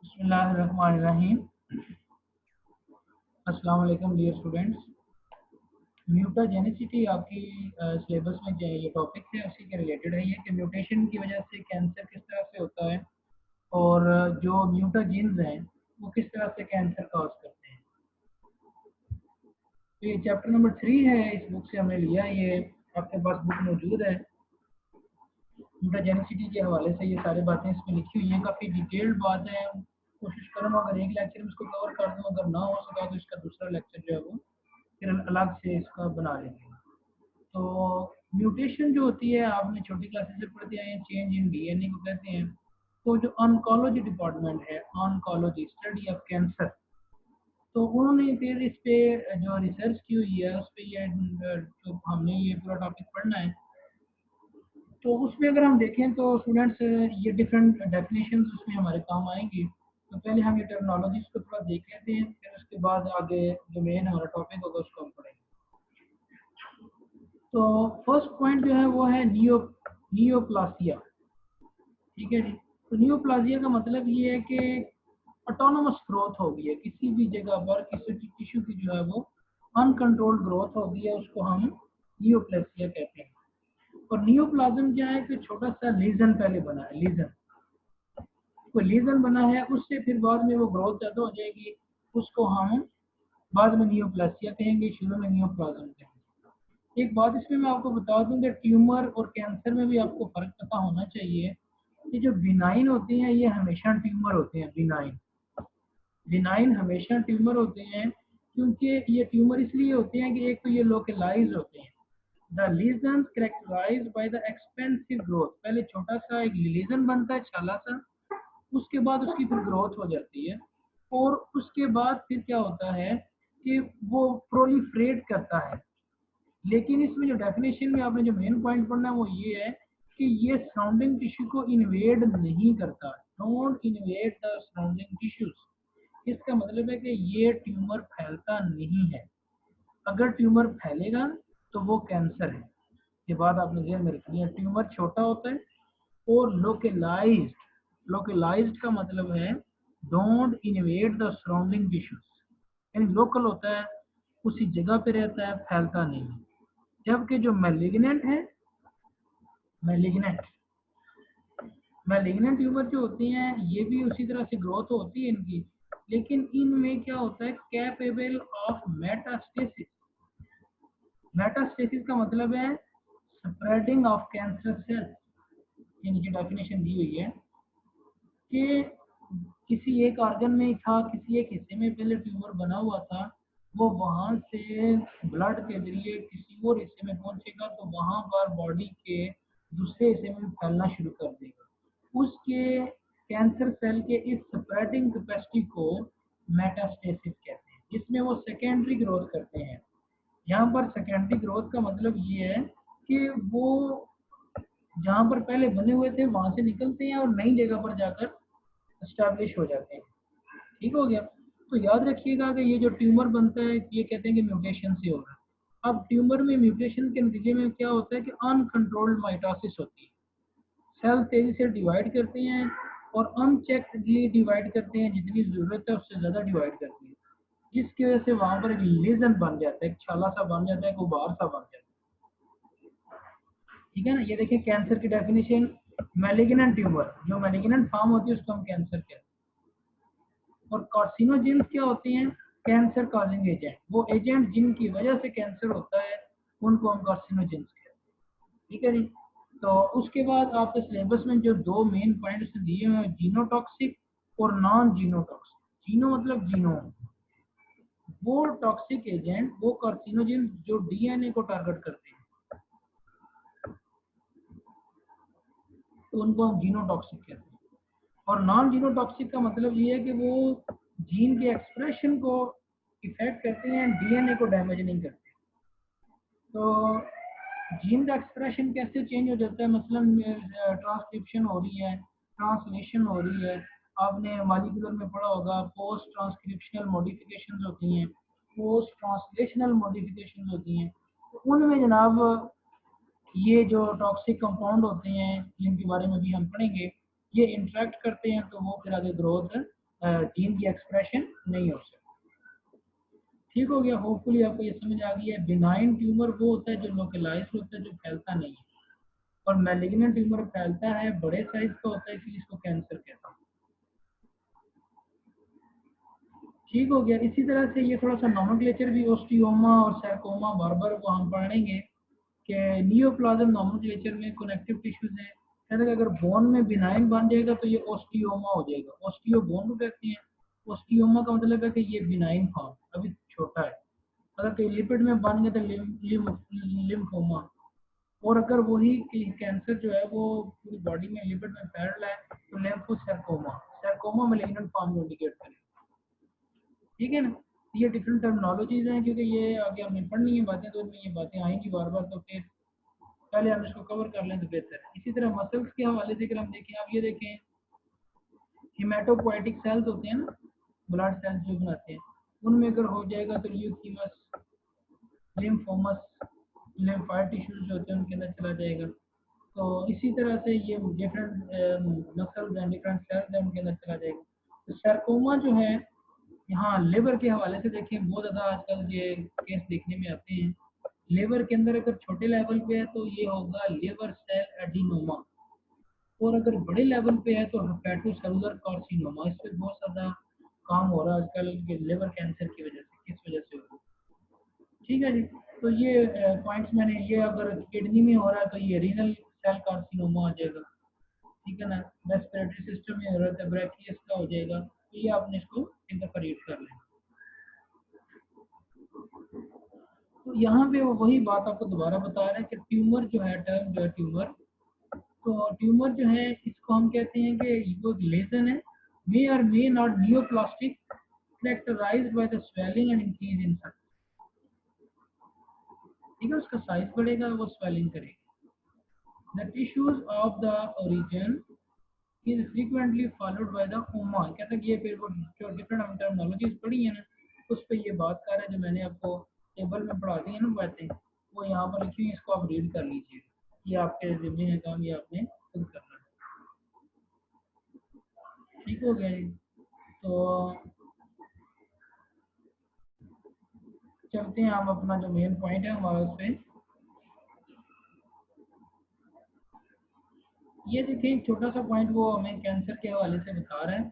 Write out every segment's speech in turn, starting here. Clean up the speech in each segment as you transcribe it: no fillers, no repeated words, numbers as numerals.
बिस्मिल्लाहिर्रहमानिर्रहीम। अस्सलाम वालेकुम डियर स्टूडेंट्स। म्यूटाजेनिसिटी आपकी सिलेबस में जो ये टॉपिक है उसी के रिलेटेड है ये कि म्यूटेशन की वजह से कैंसर किस तरह से होता है और जो म्यूटाजीन्स हैं वो किस तरह से कैंसर कॉज करते हैं। तो ये चैप्टर नंबर 3 है, इस बुक से हमने लिया। ये आपके पास बुक मौजूद है। म्यूटाजेनिसिटी के हवाले से ये सारी बातें इसमें लिखी हुई हैं, काफ़ी डिटेल्ड बात है। कोशिश करूँगा अगर एक लेक्चर में इसको कवर कर दूँ, अगर ना हो सका तो इसका दूसरा लेक्चर जो है वो फिर अलग से इसका बना लेंगे। तो म्यूटेशन जो होती है आपने छोटी क्लासेस से पढ़ते आए हैं, चेंज इन डीएनए को कहते हैं। तो जो ऑन्कोलॉजी डिपार्टमेंट है, ऑन्कोलॉजी स्टडी ऑफ कैंसर, तो उन्होंने फिर इस पे जो रिसर्च की हुई है उस पे ये जो हमने ये पूरा टॉपिक पढ़ना है। तो उसमें अगर हम देखें तो स्टूडेंट्स ये डिफरेंट डेफिनेशंस उसमें हमारे काम आएंगी। तो पहले हम ये टर्मिनोलॉजीज को थोड़ा देख लेते हैं, फिर उसके बाद आगे जो मेन हमारा टॉपिक होगा उसको हम पढ़ेंगे। तो फर्स्ट पॉइंट जो है वो है नियोप्लासिया। ठीक है जी। तो नियोप्लासिया का मतलब ये है कि ऑटोनोमस ग्रोथ हो गई है किसी भी जगह पर, किसी टिश्यू की जो है वो अनकंट्रोल्ड ग्रोथ हो गई है, उसको हम नियोप्लासिया कहते हैं। और नियोप्लाज्म क्या है कि छोटा सा लीजन पहले बना है, लीजन कोई लीजन बना है, उससे फिर बाद में वो ग्रोथ ज़्यादा हो जाएगी, उसको हम बाद में नियोप्लासिया कहेंगे, शुरू में नियोप्लाज्म कहेंगे। एक बात इसमें मैं आपको बता दूं कि ट्यूमर और कैंसर में भी आपको फर्क पता होना चाहिए। ये जो बिनाइन होते हैं ये हमेशा ट्यूमर होते हैं। बिनाइन बिनाइन हमेशा ट्यूमर होते हैं, क्योंकि ये ट्यूमर इसलिए होते हैं कि एक तो ये लोकलाइज होते हैं। The lesion characterised by the expensive growth. पहले छोटा सा एक लीजन बनता है, छाला सा, उसके बाद उसकी फिर ग्रोथ हो जाती है, और उसके बाद फिर क्या होता है कि वो प्रोलिफरेट करता है। लेकिन इसमें जो डेफिनेशन में आपने जो मेन पॉइंट पढ़ना है वो ये है कि ये सराउंडिंग टिश्यू को इन्वेड नहीं करता। Don't invade the surrounding tissues. इसका मतलब है कि ये ट्यूमर फैलता नहीं है। अगर ट्यूमर फैलेगा तो वो कैंसर है। ये बात आपने ध्यान में रखनी है। ट्यूमर छोटा होता है और लोकलाइज्ड। लोकलाइज्ड का मतलब है don't invade the surrounding tissues, यानी लोकल होता है, उसी जगह पे रहता है, फैलता नहीं है। जबकि जो मैलिग्नेंट है, मैलिग्नेंट मैलिग्नेंट ट्यूमर जो होती हैं ये भी उसी तरह से ग्रोथ होती है इनकी, लेकिन इनमें क्या होता है, कैपेबल ऑफ मेटास्टेसिस। मेटास्टेसिस का मतलब है स्प्रेडिंग ऑफ कैंसर सेल। इनकी डेफिनेशन दी हुई है कि किसी एक ऑर्गन में था, किसी एक हिस्से में पहले ट्यूमर बना हुआ था, वो वहां से ब्लड के जरिए किसी और हिस्से में पहुंचेगा तो वहां पर बॉडी के दूसरे हिस्से में फैलना शुरू कर देगा। उसके कैंसर सेल के इस स्प्रेडिंग कैपेसिटी को मेटास्टेसिस कहते हैं, जिसमें वो सेकेंडरी ग्रोथ करते हैं। यहाँ पर सेकेंडरी ग्रोथ का मतलब ये है कि वो जहाँ पर पहले बने हुए थे वहां से निकलते हैं और नई जगह पर जाकर एस्टैब्लिश हो जाते हैं। ठीक हो गया। तो याद रखिएगा कि ये जो ट्यूमर बनता है ये कहते हैं कि म्यूटेशन से होगा। अब ट्यूमर में म्यूटेशन के नतीजे में क्या होता है कि अनकंट्रोल्ड माइटोसिस होती है। सेल तेजी से डिवाइड करते हैं और अनचेकली डिवाइड करते हैं, जितनी जरूरत है उससे ज्यादा डिवाइड करते हैं, जिसकी वजह से वहां पर एक लीजन बन जाता है, एक छाला सा बन जाता है, गुबार सा बन जाता है। ठीक है ना। ये देखिए कैंसर की डेफिनेशन, मैलिग्नेंट ट्यूमर, जो मैलिग्नेंट फॉर्म होती है उसको हम कैंसर कहते हैं। और कार्सिनोजेंस क्या होते हैं, कैंसर कॉजिंग एजेंट। वो एजेंट जिनकी वजह से कैंसर होता है उनको हम कार्सिनोजेंस कहते हैं। ठीक है जी। तो उसके बाद आपके सिलेबस में जो दो मेन पॉइंट्स दिए हुए हैं, जीनोटॉक्सिक और नॉन जीनोटॉक्सिक। जीनो मतलब जीनोम। वो टॉक्सिक एजेंट, वो कार्सिनोजेंस जो डीएनए को टारगेट करते हैं, तो उनको हम जीनोटॉक्सिक कहते हैं। और नॉन जीनोटॉक्सिक का मतलब ये है कि वो जीन के एक्सप्रेशन को इफेक्ट करते हैं, डीएनए को डैमेज नहीं करते। तो जीन का एक्सप्रेशन कैसे चेंज हो जाता है, मसलन ट्रांसक्रिप्शन हो रही है, ट्रांसलेशन हो रही है, आपने मॉलिक्यूलर में पढ़ा होगा, पोस्ट ट्रांसक्रिप्शनल मॉडिफिकेशंस होती हैं, पोस्ट ट्रांसलेशनल मॉडिफिकेशंस होती हैं। तो उनमें जनाब ये जो टॉक्सिक कंपाउंड होते हैं जिनके बारे में भी हम पढ़ेंगे, ये इंटरेक्ट करते हैं तो वो फिर आगे ग्रोथ जीन की एक्सप्रेशन नहीं हो सकती। ठीक हो गया, होपफुली आपको ये समझ आ गई है। बिनाइन ट्यूमर वो होता है जो लोकलाइज होता है, जो फैलता नहीं है, और मैलिग्नेंट ट्यूमर फैलता है, बड़े साइज का होता है, इसलिए इसको कैंसर कहता है। ठीक हो गया। इसी तरह से ये थोड़ा सा नोमेनक्लेचर भी ओस्टियोमा और सार्कोमा बार बार वो हम पढ़ेंगे कि नियोप्लाज्म नोमेनक्लेचर में कनेक्टिव टिश्यूज हैं। कहते हैं अगर बोन में बिनाइन बन जाएगा तो ये ओस्टियोमा हो जाएगा। ओस्टियो बोन को कहते हैं, ओस्टियोमा का मतलब है कि ये बिनाइन फॉर्म अभी छोटा है। अगर कहीं लिपिड में बन गया तो लिम्फोमा। और अगर वही कैंसर जो है वो पूरी बॉडी में लिपिड में फैल रहा है तो लिम्फोसार्कोमा, सार्कोमा मैलिग्नेंट फॉर्म को इंडिकेट करेगा। ठीक है ना। ये डिफरेंट टर्मिनोलॉजीज हैं, क्योंकि ये आगे हमने पढ़नी है बातें, तो इनमें ये बातें आएंगी बार बार, तो फिर पहले हम इसको कवर कर लें तो बेहतर है। इसी तरह मसल्स के हवाले से अगर हम देखें, आप ये देखें हिमेटोपोएटिक सेल्स होते हैं ना, ब्लड सेल्स जो बनाते हैं, उनमें अगर हो जाएगा तो ल्यूकीमस, लिम्फोमस, लिम्फाइड टिश्यूज जो होते हैं उनके अंदर चला जाएगा। तो इसी तरह से ये डिफरेंट मसल्स हैं, डिफरेंट सेल्स हैं, उनके अंदर चला जाएगा। तो सार्कोमा जो है, यहाँ लिवर के हवाले से देखें, बहुत ज़्यादा आजकल ये केस देखने में आते हैं। लिवर के अंदर अगर छोटे लेवल पे है तो ये होगा लिवर सेल एडिनोमा, और अगर बड़े लेवल पे है तो हेपेटोसेलुलर कार्सिनोमा। इस पर बहुत ज़्यादा काम हो रहा है आजकल लिवर कैंसर की वजह से, किस वजह से हो रहा है। ठीक है जी। तो ये पॉइंट्स मैंने, ये अगर किडनी में हो रहा है तो ये रीनल सेल कार्सिनोमा आ जाएगा। ठीक है ना। रेस्पिरेटरी सिस्टम में हो रहा है तो ब्रैकियस का हो जाएगा। तो ये आपने इसको एक दफा रीड कर लें। तो यहाँ पे वो वही बात आपको दोबारा बता रहे हैं कि ट्यूमर जो है, टर्म जो है ट्यूमर, तो ट्यूमर जो है इसको हम कहते हैं कि वो लेजन है, मे और may not neoplastic, characterised by the swelling and increase in size. ठीक है, उसका साइज बढ़ेगा, वो स्वेलिंग करेगा। The tissues of the origin is frequently followed by the oma. कहते हैं कि ये फिर वो जो डिफरेंट टर्मिनोलॉजीज पढ़ी है ना, उस पर ये बात कर रहे हैं जो मैंने आपको टेबल में पढ़ा दी है ना बातें, वो यहाँ पर लिखी हुई, इसको आप रीड कर लीजिए। ये आपके जिम्मे है काम, ये आपने खुद करना है। ठीक हो गया जी। तो चलते हैं हम अपना जो मेन पॉइंट है हमारा उस पर। ये देखिए एक छोटा सा पॉइंट वो हमें कैंसर के हवाले से बता रहा है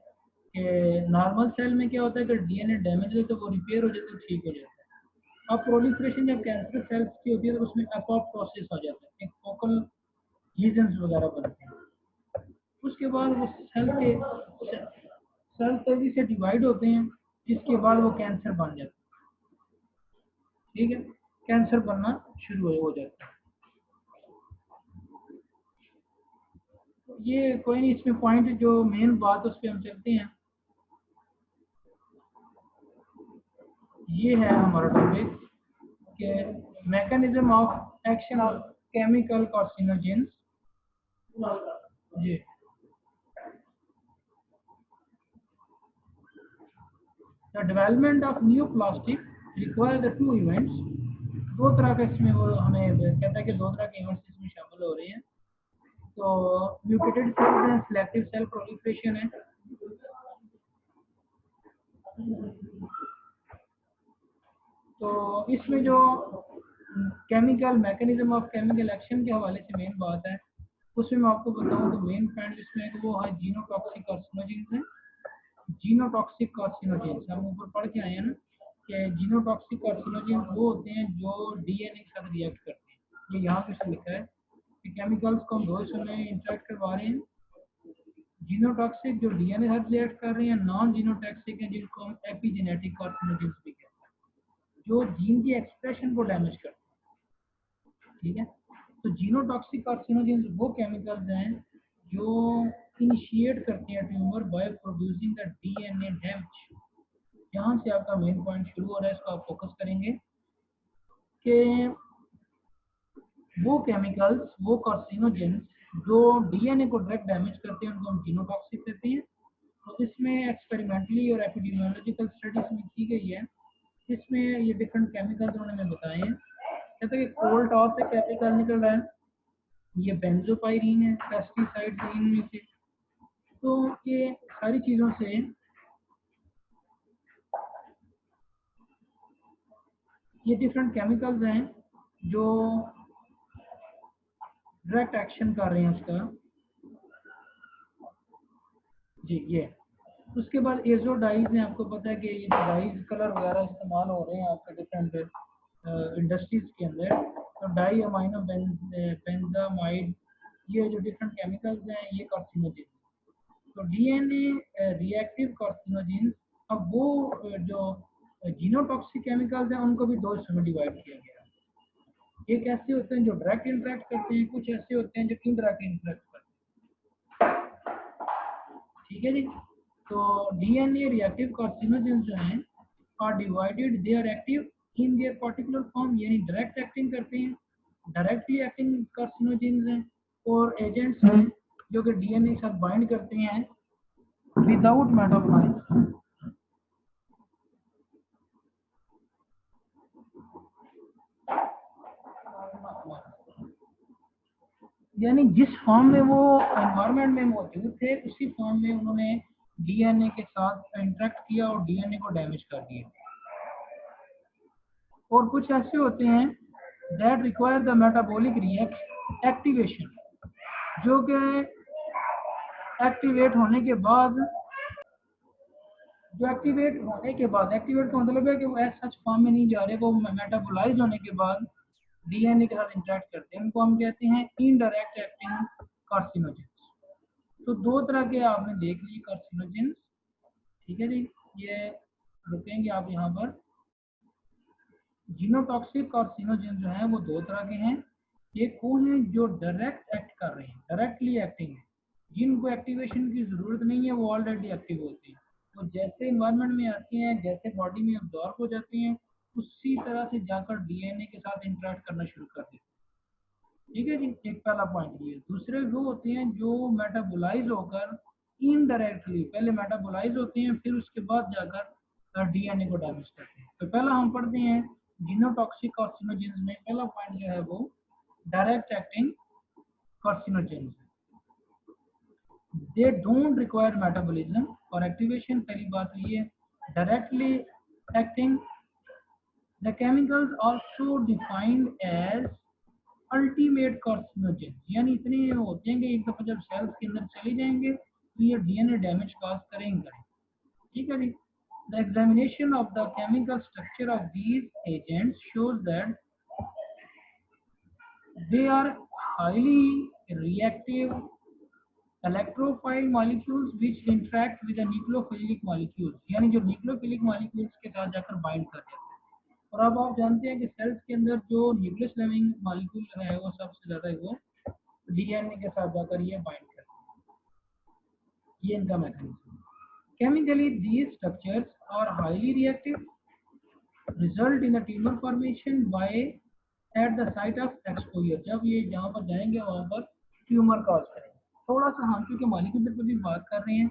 कि नॉर्मल सेल में क्या होता है, अगर डीएनए डैमेज हो तो वो रिपेयर हो जाता है, ठीक हो जाता है। अब प्रोलिफरेशन जब कैंसर सेल्स की होती है तो उसमें अपोप्टोसिस हो जाता है, एक फोकल लीजन्स वगैरह बनते हैं। उसके बाद वो सेल तेजी से डिवाइड होते हैं, जिसके बाद वो कैंसर बन जाता है। ठीक है, कैंसर बनना शुरू हो जाता है। ये कोई नहीं, इसमें पॉइंट जो मेन बात उस पर हम चलते हैं। ये है हमारा टॉपिक के mechanism of action of chemical carcinogens. जी, the development of neoplastic require the two events. दो तरह का इसमें वो हमें कहता है कि दो तरह के इवेंट्स इसमें शामिल हो रहे हैं। तो म्यूटेटेड सेल्स हैं, सिलेक्टिव सेल प्रोलिफरेशन है। तो इसमें जो chemical mechanism of chemical action के हवाले से मेन बात है, उसमें मैं आपको बताऊं तो मेन पॉइंट जिसमें है वो है जीनोटॉक्सिक कार्सिनोजेंस है। जीनोटॉक्सिक कार्सिनोजेंस हम ऊपर पढ़ के आए हैं ना कि जीनोटॉक्सिक कार्सिनोजेंस वो होते हैं जो डीएनए के साथ रिएक्ट करते हैं। ये यहाँ पे लिखा है कि केमिकल्स को हम दो हिस्सों में इंटरेक्ट करवा रहे हैं। जीनोटॉक्सिक जो डीएनए साथ रिएक्ट कर रहे हैं, नॉन जीनोटॉक्सिक है जिनको हम एपिजेनेटिक कार्सिनोजेंस भी कहते हैं, जो जीन की एक्सप्रेशन को डैमेज करते हैं। ठीक है। तो जीनोटॉक्सिक कार्सिनोजेंस वो केमिकल्स हैं जो इनिशिएट करते हैं tumour by producing the DNA damage. यहाँ से आपका मेन पॉइंट शुरू हो रहा है, इसको आप फोकस करेंगे कि वो केमिकल्स, वो कार्सिनोजेंस जो डीएनए को डायरेक्ट डैमेज करते हैं उनको हम जीनोटॉक्सिक कहते हैं। तो इसमें एक्सपेरिमेंटली और एपिडेमियोलॉजिकल स्टडीज में की गई है। इसमें ये डिफरेंट केमिकल्स उन्होंने बताए हैं। कहते हैं कि कोल टॉप से केमिकल निकल रहा है, ये बेंजोपायरीन है, पेस्टिसाइड है इनमें से। तो ये सारी चीज़ों से ये डिफरेंट केमिकल्स हैं जो डायरेक्ट एक्शन कर रहे हैं उसका जी। ये उसके बाद एजो डाइज हैं, आपको पता है कि ये जो डाइज कलर वगैरह इस्तेमाल हो रहे हैं आपके डिफरेंट इंडस्ट्रीज के अंदर, तो डाई अमाइनो बेंजामाइड, ये जो डिफरेंट केमिकल्स हैं ये कार्सिनोजेन। तो डीएनए रिएक्टिव कार्सिनोजेन। अब वो जो जीनोटॉक्सिक केमिकल्स हैं उनको भी दो हिस्सों में डिवाइड किया गया है। एक ऐसे होते हैं जो डायरेक्ट इंटरेक्ट करते हैं, कुछ ऐसे होते हैं जो इनडायरेक्ट इंटरेक्ट करते हैं, ठीक है जी। तो डीएनए रिएक्टिव कार्सिनोजेन जो हैं are divided, they are active in their particular form, यानी डायरेक्ट एक्टिंग करते हैं, डायरेक्टली एक्टिंग कार्सिनोजेन्स हैं, और एजेंट्स हैं जो कि डीएनए के साथ बाइंड करते हैं विदाउट मेटाबोलाइज। यानी जिस फॉर्म में वो एनवायरनमेंट में मौजूद थे उसी फॉर्म में उन्होंने डीएनए के साथ इंटरेक्ट किया और डीएनए को डैमेज कर दिया। और कुछ ऐसे होते हैं that require the metabolic reaction activation, जो कि एक्टिवेट होने के बाद, एक्टिवेट का मतलब है कि वो एज सच फॉर्म में नहीं जा रहे, वो मेटाबोलाइज होने के बाद डीएनए के साथ इंटरेक्ट करते हैं, उनको हम कहते हैं इनडायरेक्ट एक्टिंग कार्सिनोजेन। तो दो तरह के आपने देख लिए कार्सिनोजेन, ठीक है जी। ये रुकेंगे आप यहाँ पर। जीनोटॉक्सिक कार्सिनोजेन जो है वो दो तरह के हैं। एक वो है जो डायरेक्ट एक्ट कर रहे हैं, डायरेक्टली एक्टिंग है, जिनको एक्टिवेशन की जरूरत नहीं है, वो ऑलरेडी एक्टिव होते हैं। तो जैसे इन्वायरमेंट में आते हैं, जैसे बॉडी में अब्जॉर्ब हो जाते हैं, उसी तरह से जाकर डीएनए के साथ इंटरेक्ट करना शुरू कर देते हैं, ठीक है जी। एक पहला पॉइंट ये। दूसरे वो होते हैं जो मेटाबोलाइज होकर इनडायरेक्टली, पहले मेटाबोलाइज होते हैं फिर उसके बाद जाकर डीएनए को डैमेज करते हैं। तो पहला हम पढ़ते हैं जीनोटॉक्सिक कार्सिनोजेंस में पहला पॉइंट जो है वो direct acting carcinogens. They don't require metabolism और एक्टिवेशन। पहली बात ये है directly acting. The chemicals also defined as ultimate carcinogen, यानी इतने होते हैं कि एक दफा जब सेल्स के अंदर चले जाएंगे तो ये डीएनए डैमेज काज करेंगे, ठीक है जी। The examination of the chemical structure of these agents shows that they are highly reactive electrophile molecules which interact with the nucleophilic molecules, यानी जो न्यूक्लियोफिलिक मॉलिक्यूल्स के साथ जाकर बाइंड कर जाते हैं। और अब आप जानते हैं कि सेल्स के अंदर जो न्यूक्लियस लेविंग मॉलिक्यूल है वो सबसे ज्यादा वो डीएनए के साथ जाकर ये बाइंड करते हैं, ये इनका mechanism. Chemically these structures are highly reactive, result in the tumour formation by at the site of exposure, जब ये जहाँ पर जाएंगे वहाँ पर ट्यूमर कॉज करेंगे। थोड़ा सा हम क्योंकि मॉलिक्यूल पर भी बात कर रहे हैं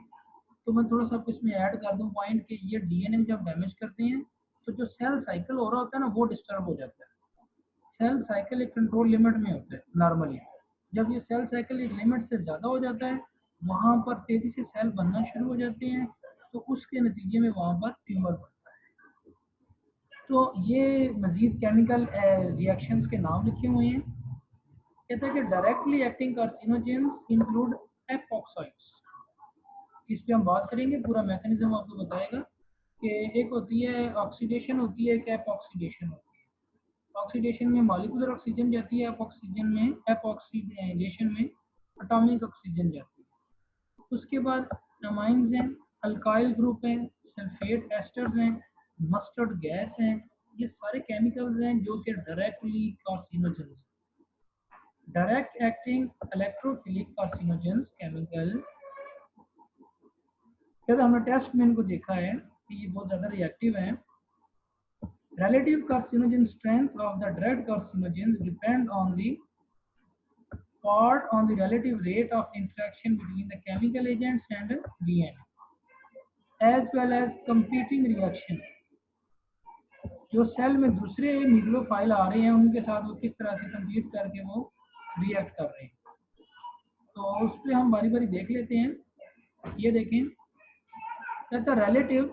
तो मैं थोड़ा सा इसमें ऐड कर दूं पॉइंट कि ये डीएनए जब डैमेज करते हैं तो जो सेल साइकिल हो रहा होता है ना वो डिस्टर्ब हो जाता है। सेल साइकिल एक कंट्रोल लिमिट में होता है नॉर्मली, जब ये सेल साइकिल एक लिमिट से ज़्यादा हो जाता है वहाँ पर तेज़ी से सेल बनना शुरू हो जाते हैं, तो उसके नतीजे में वहाँ पर ट्यूमर बनता है। तो ये मजीद केमिकल रिएक्शंस के नाम लिखे हुए हैं। कहता है कि डायरेक्टली एक्टिंग कार्सिनोजेन्स इंक्लूड एपॉक्साइड्स, इस पे हम बात करेंगे, पूरा मैकेनिज्म आपको बताएगा कि एक होती है ऑक्सीडेशन होती है, एक एपॉक्सीडेशन होती है। ऑक्सीडेशन में मॉलिक्यूलर ऑक्सीजन जाती है, एपॉक्सीडेशन में एटॉमिक ऑक्सीजन जाती है। उसके बाद अमाइंस हैं, अल्काइल ग्रुप हैं, सल्फेट एस्टर्स हैं, मस्टर्ड गैस हैं, ये सारे केमिकल्स हैं जो कि directly carcinogens. Direct acting electrophilic carcinogens chemical, जब हमने टेस्ट में इनको देखा है कि ये बहुत ज़्यादा रिएक्टिव है। Relative carcinogen strength of the direct carcinogens depend on the relative rate of interaction between the chemical agents and DNA, as well as competing reaction। जो सेल में दूसरे न्यूक्लियोफाइल आ रहे हैं उनके साथ वो किस तरह से कंपीट करके वो रिएक्ट कर रहे हैं, तो उस पर हम बारी बारी देख लेते हैं। ये देखें, that the relative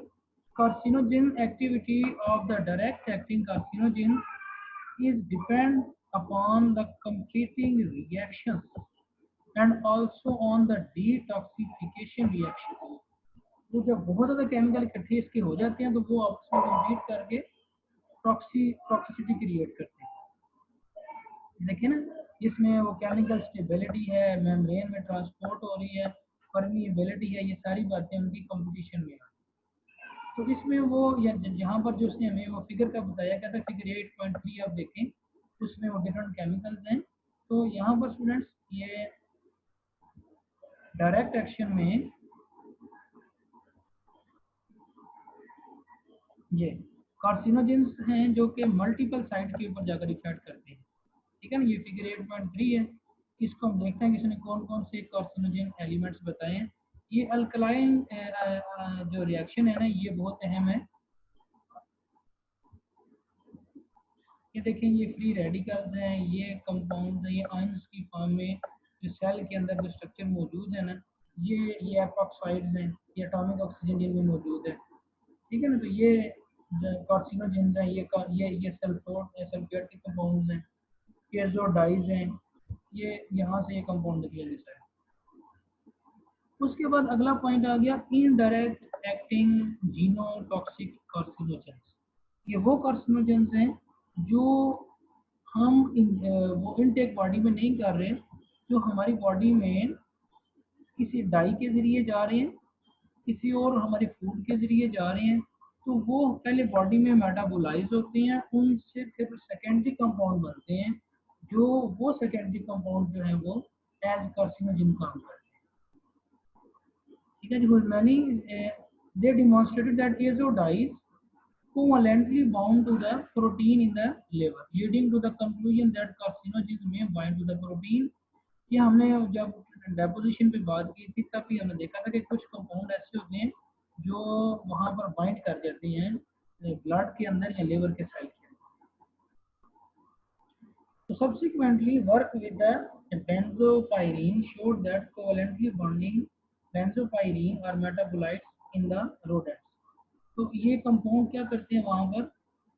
carcinogen activity of the direct acting carcinogen is depend upon the completing reactions and also on the detoxification reaction. तो जब बहुत ज़्यादा केमिकल इकट्ठे इसके हो जाते हैं तो वो आपस में कम्पीट करके टॉक्सिसिटी क्रिएट करते हैं। देखिए ना, इसमें वो केमिकल स्टेबिलिटी है, मेम्ब्रेन में ट्रांसपोर्ट हो रही है, परमिएबिलिटी है, ये सारी बातें उनकी कंपटीशन में आ। तो इसमें वो जहाँ पर जो उसने हमें वो फिगर का बताया क्या था, फिगर 8.3 आप देखें, उसमें वो डिफरेंट केमिकल्स हैं। तो यहाँ पर स्टूडेंट्स ये डायरेक्ट एक्शन में ये कार्सिनोजेंस हैं जो कि मल्टीपल साइट के ऊपर जाकर इफेक्ट करते हैं। ठीक है ना, ये फिगर 8.3 है। इसको हम देखते हैं कि इसने कौन कौन से कार्सिनोजेन एलिमेंट्स बताए हैं। ये अल्कलाइन जो रिएक्शन है ना, ये बहुत अहम है। ये देखें, ये फ्री रेडिकल्स हैं, ये कंपाउंड हैं, ये आयंस की फॉर्म में जो सेल के अंदर जो स्ट्रक्चर मौजूद है ना, ये एपॉक्साइड्स हैं, ये एटॉमिक ऑक्सीजन जिनमें मौजूद है। ठीक है ना, तो ये कार्सिनोजेंस हैं, ये सल्फेट के कंपाउंड्स हैं, ये जो डाइज हैं, ये यहाँ से ये कंपाउंड निकले जैसा है। उसके बाद अगला पॉइंट आ गया इनडायरेक्ट एक्टिंग जीनोटॉक्सिक कार्सिनोजेंस। ये वो कार्सिनोजेंस हैं जो हम वो इनटेक बॉडी में नहीं कर रहे, जो हमारी बॉडी में किसी डाई के जरिए जा रहे हैं, किसी और हमारे फूड के जरिए जा रहे हैं, तो वो पहले बॉडी में मेटाबोलाइज होते हैं, उनसे फिर सेकेंडरी कंपाउंड बनते हैं, जो वो सेकेंडरी कंपाउंड जो है वो एज कार्सिनोजेन काम करते हैं। ठीक है जी, many they demonstrated that azo dyes covalently bound to the protein in the liver, leading to the conclusion that carcinogens may bind to the protein। ये हमने जब डेपोजिशन पे बात की थी तब भी हमने देखा था कि कुछ कंपाउंड ऐसे होते हैं जो वहां पर बाइंड कर जाते हैं ब्लड के अंदर या लिवर के सेल के अंदर। तो subsequently work with the benzopyrene showed that covalently bonding benzopyrene are metabolites in the rodents। तो ये कंपाउंड क्या करते हैं, वहां पर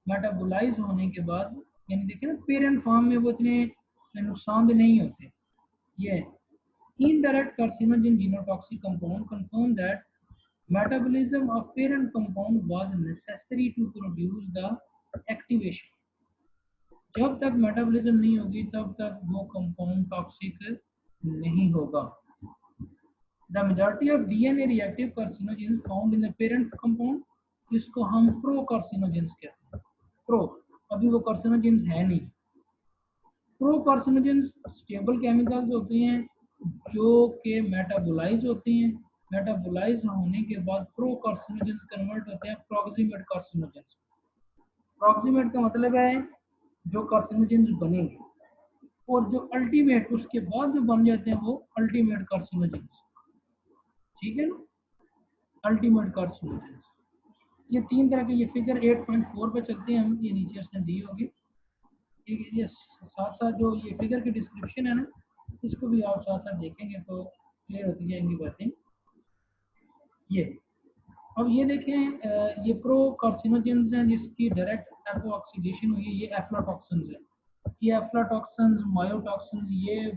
मेटाबोलाइज होने के बाद, यानी देखिए ना पेरेंट फॉर्म में वो इतने नुकसानदेह नहीं होते। ये indirect carcinogen genotoxic compound confirm that metabolism of parent compound was necessary to produce the activation। जब तक मेटाबॉलिज्म नहीं होगी तब तक वो कंपाउंड टॉक्सिक नहीं होगा। The majority of DNA reactive carcinogens found in the parent compound, इसको हम प्रो कार्सिनोजेंस कहते हैं। प्रो, अभी वो कार्सिनोजेंस है नहीं। प्रो कार्सिनोजेंस स्टेबल केमिकल्स होते हैं जो कि मेटाबोलाइज होते हैं, मेटाबोलाइज होने के बाद प्रो कार्सिनोजेंस कन्वर्ट होते हैं प्रॉक्सिमेट कार्सिनोजेंस। प्रॉक्सिमेट का मतलब है जो कार्सिनोजेंस बनेंगे, और जो अल्टीमेट उसके बाद जो बन जाते हैं वो अल्टीमेट कार्सिनोजेंस। ठीक है ना, अल्टीमेट कार्सिनोजेंस। ये तीन तरह के, ये फिगर 8.4 पे चलते हैं हम, ये नीचे उसने दी होगी। ठीक है, ये साथ साथ जो ये फिगर की डिस्क्रिप्शन है ना, इसको भी आप साथ साथ देखेंगे तो क्लियर होती जाएंगी बातें। ये अब ये देखें, ये प्रो कार्सिनोजेंस हैं जिसकी डायरेक्ट एपो ऑक्सीडेशन हुई है, ये एफ्लाटॉक्सिन्स है। ये एफ्लाटॉक्सिन्स, मायोटॉक्सिन्स, ये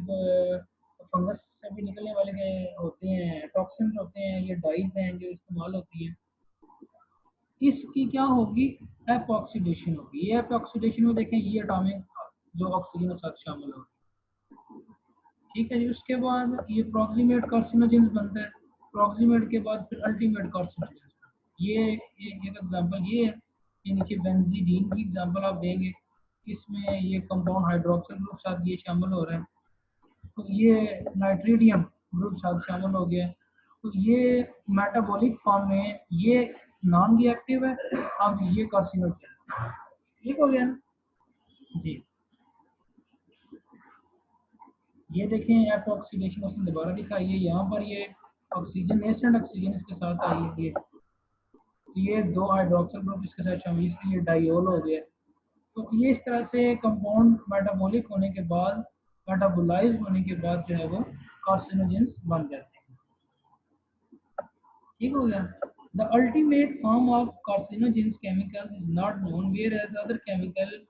फंगस से भी निकलने वाले होते हैं, टॉक्सिन्स होते हैं, ये डाइज हैं जो इस्तेमाल होती है। इसकी क्या होगी, एपॉक्सीडेशन होगी। ये एपॉक्सीडेशन में देखें ये एटॉमिक जो ऑक्सीजन के साथ शामिल होगी। ठीक है जी, उसके बाद ये प्रॉक्सिमेट कार्सिनोजेंस बनता है, प्रॉक्सिमेट के बाद फिर अल्टीमेट कार्सिनोजेंस। ये एक एग्जांपल ये है, ये नीचे बेंजीडीन की एग्जांपल आप देंगे, इसमें ये कंपाउंड हाइड्रोक्सिल ग्रुप साथ ये शामिल हो रहा है, तो ये नाइट्रिडियम ग्रुप साथ शामिल हो गया। तो ये मेटाबॉलिक फॉर्म में ये नॉन रिएक्टिव है, अब ये कार्सिनोजेन। ठीक हो गया ना जी। ये देखें एपॉक्सीडेशन उसने दोबारा दिखाई है, यहाँ पर ये ऑक्सीजन नेसेंट ऑक्सीजन इसके साथ आई है, ये दो हाइड्रोक्सिल ग्रुप इसके साथ शामिल, इसलिए ये डाइओल हो गया। तो ये इस तरह से कंपाउंड मेटाबॉलिक होने के बाद, मेटाबोलाइज होने के बाद जो है वो कार्सिनोजेंस बन जाते हैं। ठीक हो गया। The ultimate form of carcinogens chemicals is not known, whereas other chemicals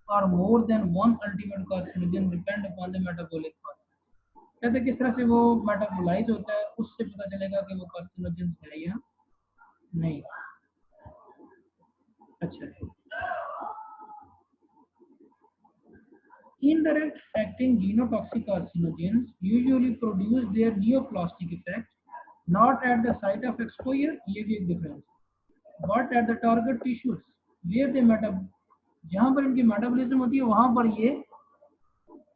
are more than one ultimate carcinogen depend upon the metabolic process. कहते किस तरह से वो मेटाबोलाइज होता है उससे पता चलेगा कि वो कार्सिनोजेन है या नहीं। अच्छा, indirect acting genotoxic carcinogens usually produce their neoplastic effect not at the site of exposure, ये भी एक difference, but at the target tissues where they जहाँ पर इनकी मेटाबॉलिज्म होती है वहां पर ये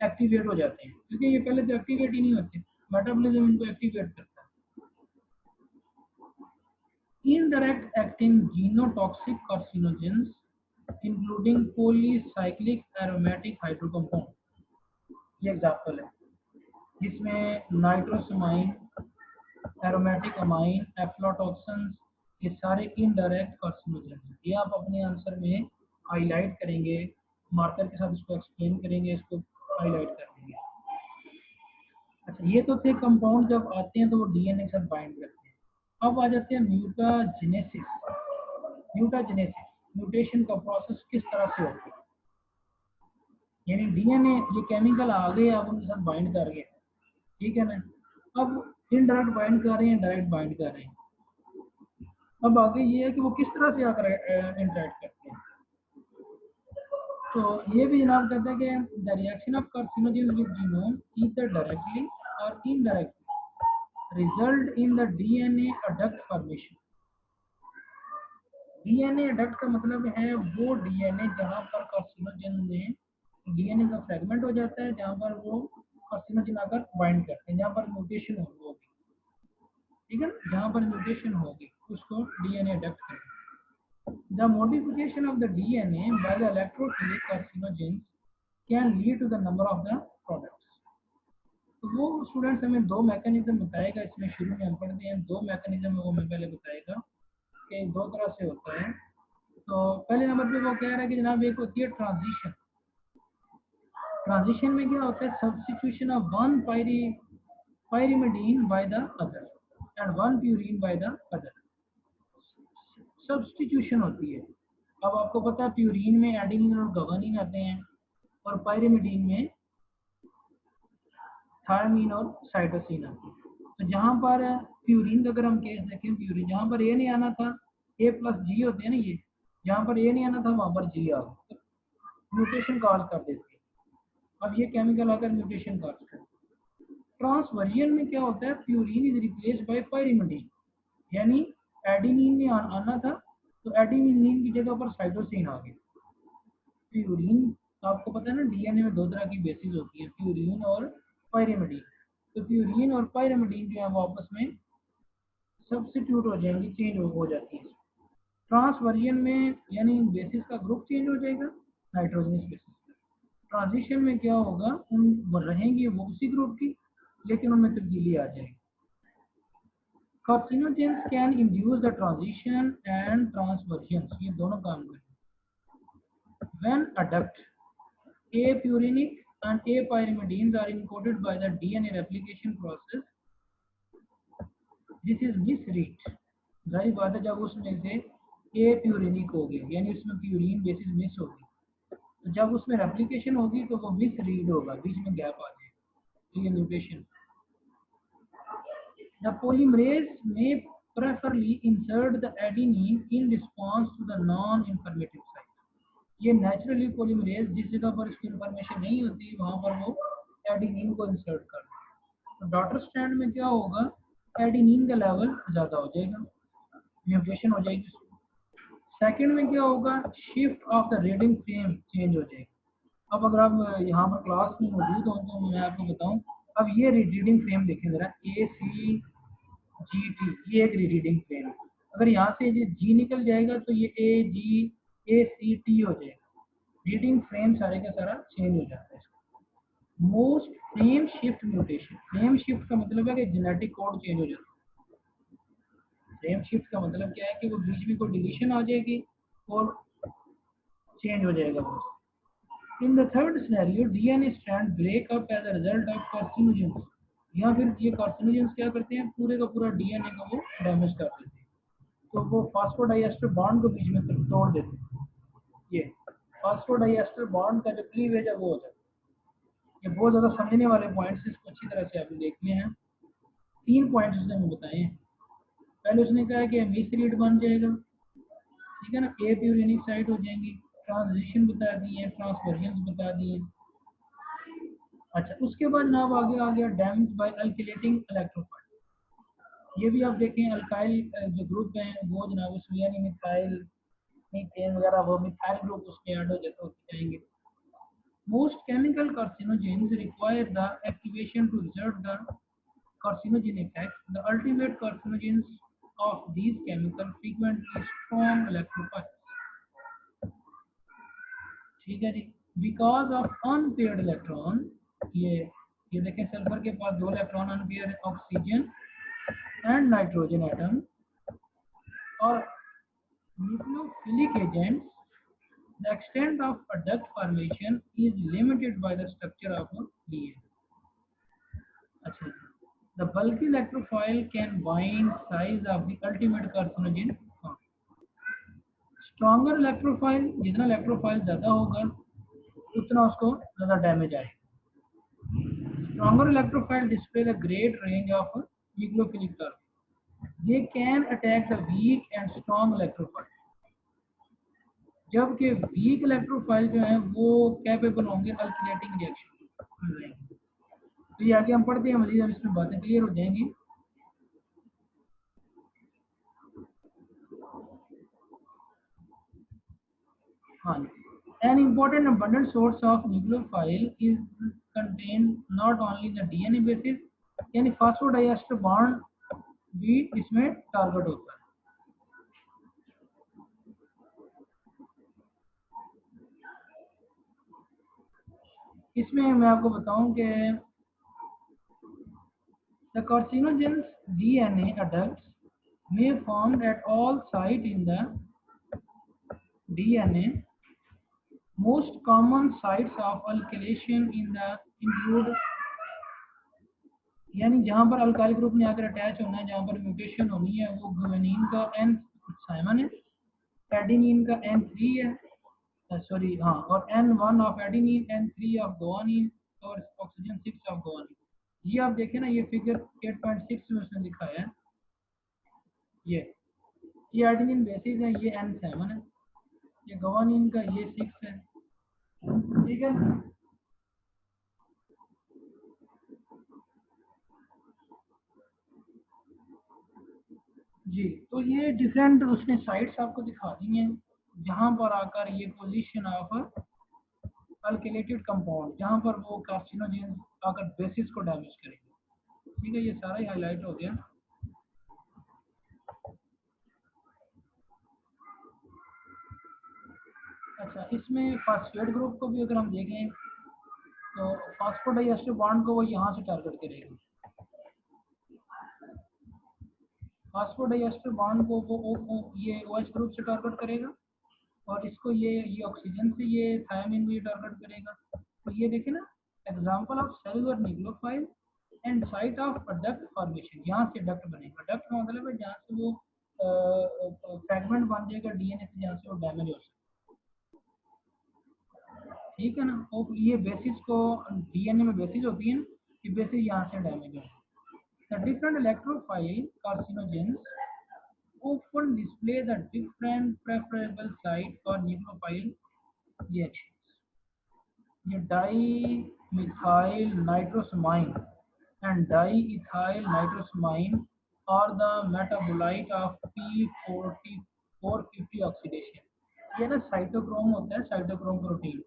एक्टिवेट हो जाते हैं, क्योंकि ये पहले तो एक्टिवेट ही नहीं होते, मेटाबॉलिज्म इनको एक्टिवेट करता है। Indirect acting genotoxic carcinogens including polycyclic aromatic hydrocompound, ये एग्जाम्पल है जिसमें नाइट्रोसमाइन, एरोमेटिक अमाइन, एफ्लाटॉक्सिन, ये सारे इनडायरेक्ट कार्सिनोजन हैं। ये आप अपने आंसर में हाईलाइट करेंगे, मार्कर के साथ इसको एक्सप्लेन करेंगे, इसको हाईलाइट कर देंगे। अच्छा, ये तो थे कंपाउंड जब आते हैं तो वो डीएनए के साथ बाइंड करते हैं। अब आ जाते हैं म्यूटाजेनेसिस। म्यूटाजेनेसिस म्यूटेशन का प्रोसेस किस तरह से होता है, यानी डीएनए ये केमिकल आ गए, आप उनके साथ बाइंड कर गए, ठीक है ना। अब इनडायरेक्ट बाइंड कर रहे हैं, डायरेक्ट बाइंड कर रहे हैं। अब आगे ये है कि वो किस तरह से आकर इंटरेक्ट करते हैं। तो ये भी जनाब कहते हैं कि the reaction of carcinogen with genome either directly और indirectly result in the DNA adduct formation. DNA adduct का मतलब है वो डीएनए जहां पर कार्सिनोजेन में डीएनए का फ्रेगमेंट हो जाता है, जहां पर वो कार्सिनोजेन आकर बाइंड करते हैं, जहां पर म्यूटेशन होगी, ठीक है, जहां पर म्यूटेशन होगी उसको डीएनए अडक्ट करेंगे। The modification of the DNA by the electrophilic carcinogens can lead to the number of the products. तो वो स्टूडेंट्स हमें दो मैकेनिज्म बताएगा, इसमें शुरू में हम पढ़ते हैं दो मैकेनिज्म वो हमें पहले बताएगा कि दो तरह से होता है। तो पहले नंबर पे वो कह रहा है कि जनाब एक होती है ट्रांजिशन। ट्रांजिशन में क्या होता है, substitution of one pyrimidine by the other and one purine by the other, substitution होती है। अब आपको पता है प्यूरिन में एडेनिन और गवानीन आते हैं और पायरिमिडीन में थायमीन और साइटोसिन आते हैं। तो जहां पर प्यूरिन का अगर हम केस देखें, प्यूरिन जहां पर ए नहीं आना था, ए प्लस जी होते हैं ना, ये जहां पर ए नहीं आना था वहां पर जी आ गया, म्यूटेशन कॉज कर देती है। अब ये केमिकल आकर म्यूटेशन कॉज करते हैं। ट्रांसवर्जन में क्या होता है, purine is replaced by pyrimidine, यानी एडेनिन ने आना था तो एडेनिन की जगह पर साइटोसिन आ गया। प्यूरिन आपको पता है ना, डीएनए में दो तरह की बेसिस होती है, प्यूरिन और पायरिमिडीन। तो प्यूरिन और पायरिमिडीन जो है वो आपस में सब्स्टिट्यूट हो जाएंगी, चेंज हो जाती है। ट्रांसवर्जन में यानी बेसिस का ग्रुप चेंज हो जाएगा नाइट्रोजनस बेसिस। ट्रांजिशन में क्या होगा, उन रहेंगी वो उसी ग्रुप की लेकिन उनमें तब्दीली आ जाएगी। Carcinogens can induce the transition and transversion, ये दोनों काम करेंगे। When adduct, apurinic and apyrimidines are encoded by the DNA replication process, this is misread। जाहिर बात है जब उसमें से apurinic हो गया यानी उसमें प्यूरिन बेसिस मिस होगी, तो जब उसमें रेप्लिकेशन होगी तो वो मिसरीड होगा, बीच में गैप आ जाएगा, तो ये mutation. The polymerase may preferably insert the adenine in response to the non-informative site। ये नेचुरली पोलीमरेज जिस जगह पर इसकी इंफॉर्मेशन नहीं होती वहां पर वो एडेनिन को इंसर्ट कर देगा। तो डॉटर स्ट्रैंड में क्या होगा, एडेनिन का लेवल ज्यादा हो जाएगा, म्यूटेशन हो जाएगी। सेकंड में क्या होगा, shift of the reading frame change हो जाएगी। अब अगर आप यहाँ पर क्लास में मौजूद हो तो मैं आपको बताऊं, अब ये रीडिंग फ्रेम देखें जरा, ACGT, ये एक रीडिंग फ्रेम है। अगर यहाँ से ये G निकल जाएगा तो ये ACT हो जाएगा। रीडिंग फ्रेम सारे का सारा चेंज हो जाता है। Most frame shift mutation, frame shift का मतलब है कि जेनेटिक कोड चेंज हो जाता है। फ्रेम शिफ्ट का मतलब क्या है कि वो बीच में कोई डिलीशन आ जाएगी और चेंज हो जाएगा वो। In the third scenario, DNA strand break up as a result of carcinogens। या फिर ये कार्सिनोजेंस क्या करते हैं, पूरे का पूरा डीएनए को वो डैमेज कर देते हैं। तो वो फास्फोडाइएस्टर बॉन्ड को बीच में तोड़ देते हैं। ये फास्फोडाइएस्टर बॉन्ड का जो क्लीवेज है वो होता है। ये बहुत ज़्यादा समझने वाले पॉइंट्स, इसको अच्छी तरह से आपने देखने हैं। 3 पॉइंट्स उसने हमें बताए हैं। पहले उसने कहा कि मीथेरेट बन जाएगा, ठीक है ना, ए प्यूरिनिक साइट हो जाएंगी, ट्रांजिशन बता दिए, ट्रांसवर्जन बता दिए। अच्छा, उसके बाद जनाब आगे आ गया डैमेज बाय अल्किलेटिंग इलेक्ट्रोफाइल। ये भी आप देखें अल्काइल जो ग्रुप हैं वो जनाब उसमें यानी मिथाइल मीथेन वगैरह वो मिथाइल ग्रुप उसमें ऐड हो जाएंगे। Most chemical carcinogens require the activation to exert the carcinogen effect. The ultimate carcinogens of these chemicals frequently strong electrophiles. ठीक है जी। बिकॉज ऑफ अनपेयर्ड इलेक्ट्रॉन, ये देखें सल्फर के पास 2 इलेक्ट्रॉन अनपेयर है, ऑक्सीजन एंड नाइट्रोजन एटम, और nucleophilic agents, the extent of a duct formation is limited by the structure of a DNA. अच्छा, the bulky electrophile can bind size of the ultimate carcinogen. Stronger electrophile, जितना electrophile ज़्यादा होगा उतना उसको ज़्यादा damage आएगा। Stronger electrophile display the great range of nucleophilic curve. They can attack the weak and strong electrophile. जबकि week electrophile जो है वो कैपेबल होंगे अल्किलेटिंग रिएक्शन। तो ये आगे हम पढ़ते हैं मजीद, इसमें बातें क्लियर हो जाएंगी। हाँ, an important abundant source of nucleophile is contained not only the DNA basis, यानी फास्फोडाइएस्टर बॉन्ड भी इसमें टारगेट होता है। इसमें मैं आपको बताऊं कि the carcinogens DNA adducts may formed at all sites in the DNA. Most common sites of alkylation in the include, यानी जहाँ पर अल्काइल ग्रुप ने आकर अटैच होना है, जहाँ पर म्यूटेशन होनी है, वो गुआनिन का N7 है, एडेनिन का N3 है, सॉरी हाँ, और N1 of adenine, N3 of guanine और ऑक्सीजन 6 ऑफ गुआनिन। ये आप देखें ना, ये फिगर 8.6 में उसने दिखाया है। ये एडेनिन बेसिस है, ये N7 है, ये गुआनिन का ये 6 है, ठीक है। जी, तो ये डिफरेंट उसने साइट्स आपको दिखा दी हैं जहां पर आकर ये पोजीशन ऑफ अल्किलेटेड कंपाउंड, जहां पर वो कार्सिनोजेन आकर बेसिस को डैमेज करेंगे। ठीक है, ये सारा ही हाईलाइट हो गया। अच्छा, इसमें फास्फेट ग्रुप को भी अगर हम देखें तो फास्फोडाइएस्टर बॉन्ड को वो यहाँ से टारगेट करेगा। फास्फोडाइएस्टर बॉन्ड को वो ये OH ग्रुप से टारगेट करेगा, और इसको ये ऑक्सीजन से ये थायमिन भी टारगेट करेगा। तो ये देखें ना, example of cellular nucleophile and site of duct formation, यहाँ से डक्ट बनेगा। डक्ट का मतलब है जहाँ से वो फ्रैगमेंट बन जाएगा DNA से, जहाँ से वो डैमेज हो सकता है। ठीक है ना, और ये बेसिस को DNA में बेसिस होती है, कि बेसिस यहाँ से डैमेज हो। The different electrophile carcinogens often display the different preferable site for nucleophile reactions. ये dimethyl nitrosamine and diethyl nitrosamine are the metabolite of P450 oxidation. ये ना साइटोक्रोम होता है, साइटोक्रोम प्रोटीन,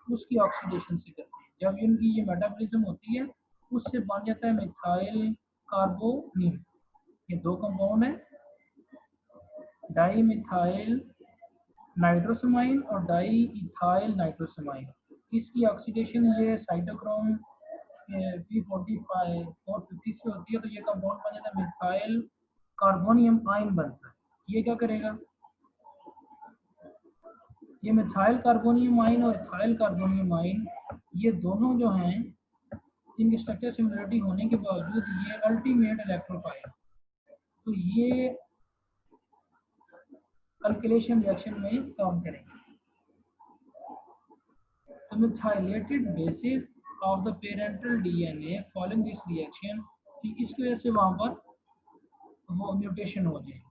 उसकी ऑक्सीडेशन से करते हैं। जब इनकी ये मेटाबॉलिज्म होती है, उससे बन जाता है मिथाइल कार्बोनिल। ये 2 कंपाउंड है, डाईमिथाइल नाइट्रोसामाइन और डाईइथाइल नाइट्रोसामाइन। इसकी ऑक्सीडेशन ये साइटोक्रोम P45 450 से होती है, तो ये कंपाउंड बन जाता है मिथाइल कार्बोनियम आयन बनता है। ये क्या करेगा, ये मिथाइल कार्बोनियम आयन और इथाइल कार्बोनियम आयन, ये दोनों जो हैं इनकी स्ट्रक्चर सिमिलरिटी होने के बावजूद ये अल्टीमेट इलेक्ट्रोफाइल, तो ये अल्किलेशन रिएक्शन में काम करेंगे। तो methylated basis of the parental DNA following this reaction, कि इसकी वजह से वहां पर वो म्यूटेशन हो जाए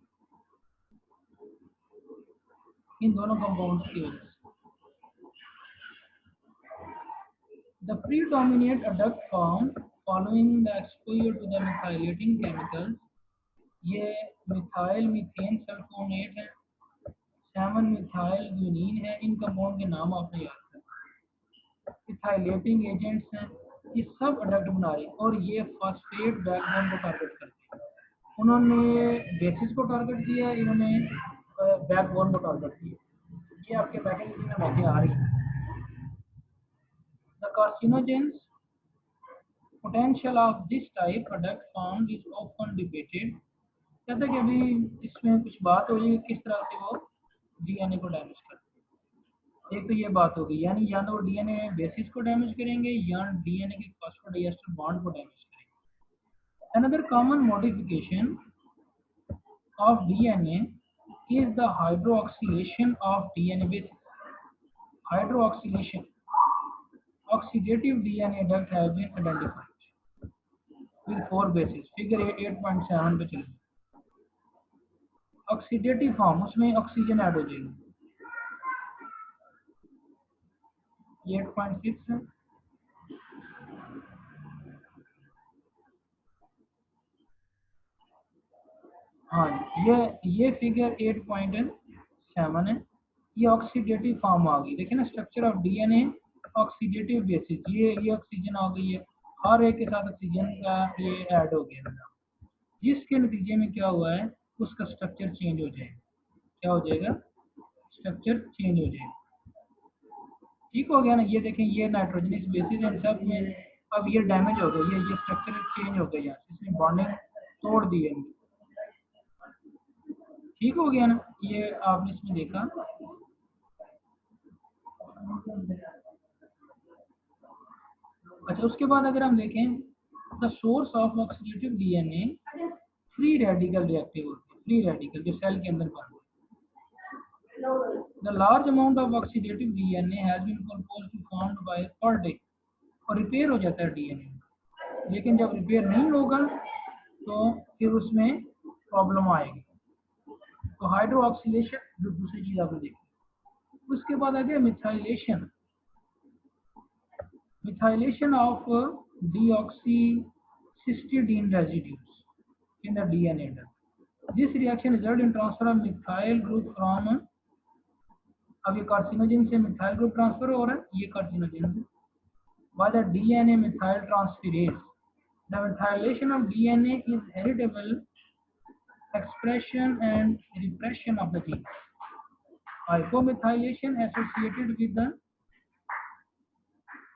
इन दोनों कंपाउंड्स की वजह से। The predominant adduct form following the exposure to the methylating chemicals, ये मिथाइल मीथेन सल्फोनेट है, 7 मिथाइल ग्यूनिन है, इन कंपाउंड के नाम आपने याद करना। मिथाइलेटिंग एजेंट्स हैं, ये सब अडक्ट बना रहे हैं और ये फॉस्फेट बैकबोन को टारगेट करते हैं। उन्होंने बेसिस को टारगेट किया, इन्होंने बैकबोन को टारगेट किया। ये आपके मैकेनिज्म में बातें आ रही हैं। The carcinogens potential of this type adduct form is often debated। कहते हैं कि अभी इसमें कुछ बात हो रही है किस तरह से वो डीएनए को डैमेज करते हैं। एक तो ये बात होगी, यानी या तो डीएनए बेसिस को डैमेज करेंगे या डीएनए के फॉस्फोडाइएस्टर बॉन्ड को डैमेज करेंगे। Another common modification of DNA is the hydroxylation of DNA bases। Hydroxylation oxidative DNA adduct have been identified with 4 bases। Figure 8.7 पे चलिए। ऑक्सीडेटिव फॉर्म, उसमें ऑक्सीजन ऐड हो जाएगी, 8.6 है। हाँ, ये फिगर 8.7 है। ये ऑक्सीडेटिव फॉर्म आ गई, देखिए ना, structure of DNA oxidative basis, ये ऑक्सीजन आ गई है, हर एक के साथ ऑक्सीजन का ये ऐड हो गया, जिसके नतीजे में क्या हुआ है, उसका स्ट्रक्चर चेंज हो जाएगा। क्या हो जाएगा? स्ट्रक्चर चेंज हो जाएगा। ठीक हो गया ना। ये देखें, ये नाइट्रोजनस बेसिस है सब में, अब ये डैमेज हो गई है, ये स्ट्रक्चर चेंज हो गया, इसने बॉन्डिंग तोड़ दी है। ठीक हो गया ना, ये आपने इसमें देखा। अच्छा, उसके बाद अगर हम देखें, the source of oxidative DNA free radical reactive होते हैं, फ्री रेडिकल जो सेल के अंदर बनते हैं। The large amount of oxidative DNA has been composed to formed by per day, और रिपेयर हो जाता है डीएनए, लेकिन जब रिपेयर नहीं होगा तो फिर उसमें प्रॉब्लम आएगी। तो हाइड्रोक्सिलेशन जो दूसरी चीज आपने देखी। उसके बाद आ गया methylation, methylation of deoxycytidine residues in the DNA. This reaction result in transfer of methyl group from, अब ये कार्सिनोजन से मिथाइल ग्रुप ट्रांसफर हो रहा है, ये कार्सिनोजन से, by the DNA methyl transferase। The methylation of DNA is heritable expression and repression of the gene। Hypomethylation associated with the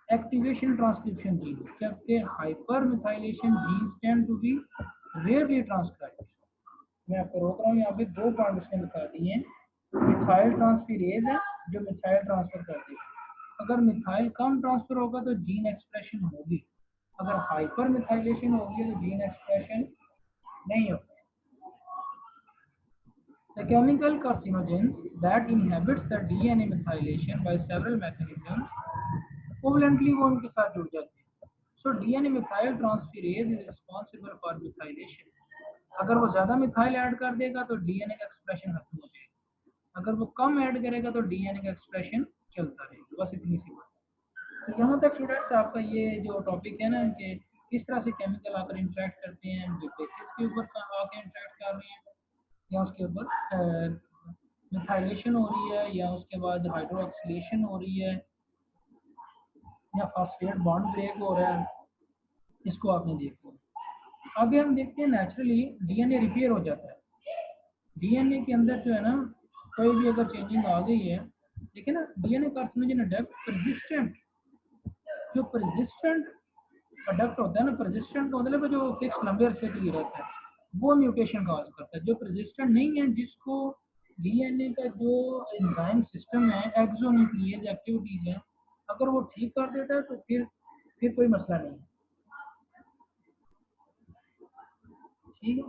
activation transcription gene, जबकि hypermethylation genes tend to be rarely transcribed। मैं आपको रोक रहा हूँ, यहाँ पे 2 point इसने बता दिए हैं। मिथाइल ट्रांसफेरेज है जो मिथाइल ट्रांसफर करती है, अगर मिथाइल कम ट्रांसफर होगा तो जीन एक्सप्रेशन होगी, अगर हाइपर मिथाइलेशन होगी तो जीन एक्सप्रेशन नहीं होगी। The chemical carcinogens that inhibits the DNA methylation by several mechanisms covalently वो उनके साथ जुड़ जाते हैं। So DNA methyl transferase is responsible for methylation। अगर वो ज्यादा मिथाइल ऐड कर देगा तो डीएनए का एक्सप्रेशन खत्म हो जाएगा, अगर वो कम ऐड करेगा तो डीएनए का एक्सप्रेशन चलता रहेगा। बस इतनी सी बात। तो यहाँ तक स्टूडेंट्स आपका ये जो टॉपिक है ना, कि किस तरह से केमिकल आकर इंटरेक्ट करते हैं, बेसिस के ऊपर आकर इंटरेक्ट कर रहे हैं, या उसके ऊपर मिथाइलेशन हो रही है, या उसके बाद हाइड्रोक्सिलेशन हो रही है, या फॉस्फेट बॉन्ड ब्रेक हो रहा है, इसको आपने देखा। आगे हम देखते हैं, नेचुरली डीएनए रिपेयर हो जाता है। डीएनए के अंदर जो है ना, कोई भी अगर चेंजिंग आ गई है, देखिए ना, डीएनए कार्सिनोजन अडक्ट परसिस्टेंट, जो परसिस्टेंट अडक्ट होता है ना, परसिस्टेंट का मतलब है जो फिक्स लंबे अरसे के लिए रहता है, वो म्यूटेशन कॉज करता है। जो परसिस्टेंट नहीं है, जिसको डीएनए का जो एंजाइम सिस्टम है, एक्सोन्यूक्लियेज एक्टिविटीज है, अगर वो ठीक कर देता है तो फिर कोई मसला नहीं है। ठीक है,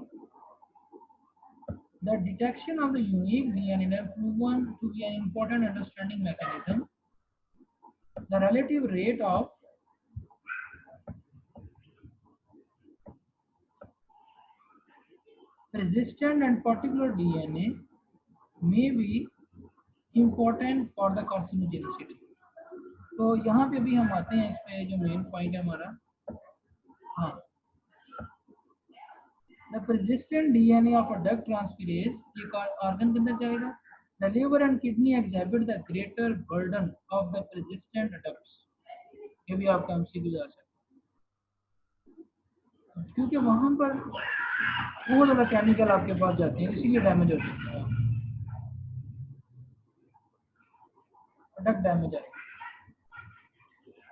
The detection of the unique DNA have proven to be an important understanding mechanism. The relative rate of resistant and particular DNA may be important for the carcinogenicity. तो यहाँ पे भी हम आते हैं इस पे जो मेन पॉइंट है हमारा, हाँ, the persistent DNA of a duct transferase ये ऑर्गन के अंदर जाएगा. The liver and kidney exhibit the greater burden of the persistent ducts. ये भी आपका एमसीक्यू जा सकता है क्योंकि वहां पर बहुत ज़्यादा केमिकल आपके पास जाते हैं, इसीलिए डैमेज हो सकता है, डक्ट डैमेज आएगा.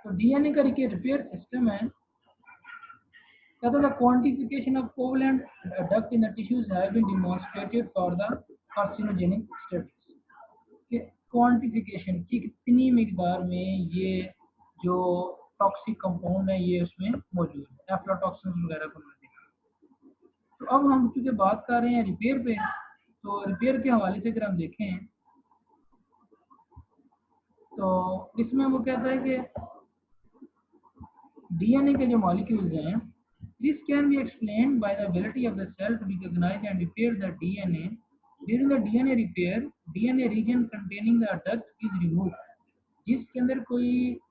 तो डीएनए का रिपेयर सिस्टम है. The quantification of covalent duct in the tissues have been demonstrated for the carcinogenic status. Quantification की कितनी मिकदार में ये जो टॉक्सिक कंपाउंड है ये उसमें मौजूद है, एफ्लाटॉक्सिन वगैरह को हमने देखा. तो अब हम चूंकि बात कर रहे हैं रिपेयर पे, तो रिपेयर के हवाले से अगर हम देखें तो इसमें वो कहता है कि डीएनए के जो मॉलिक्यूल्स हैं, this can be explained by the ability of the cell to recognize and repair the DNA. During the DNA repair, DNA region containing the duct is removed. जिसके अंदर कोई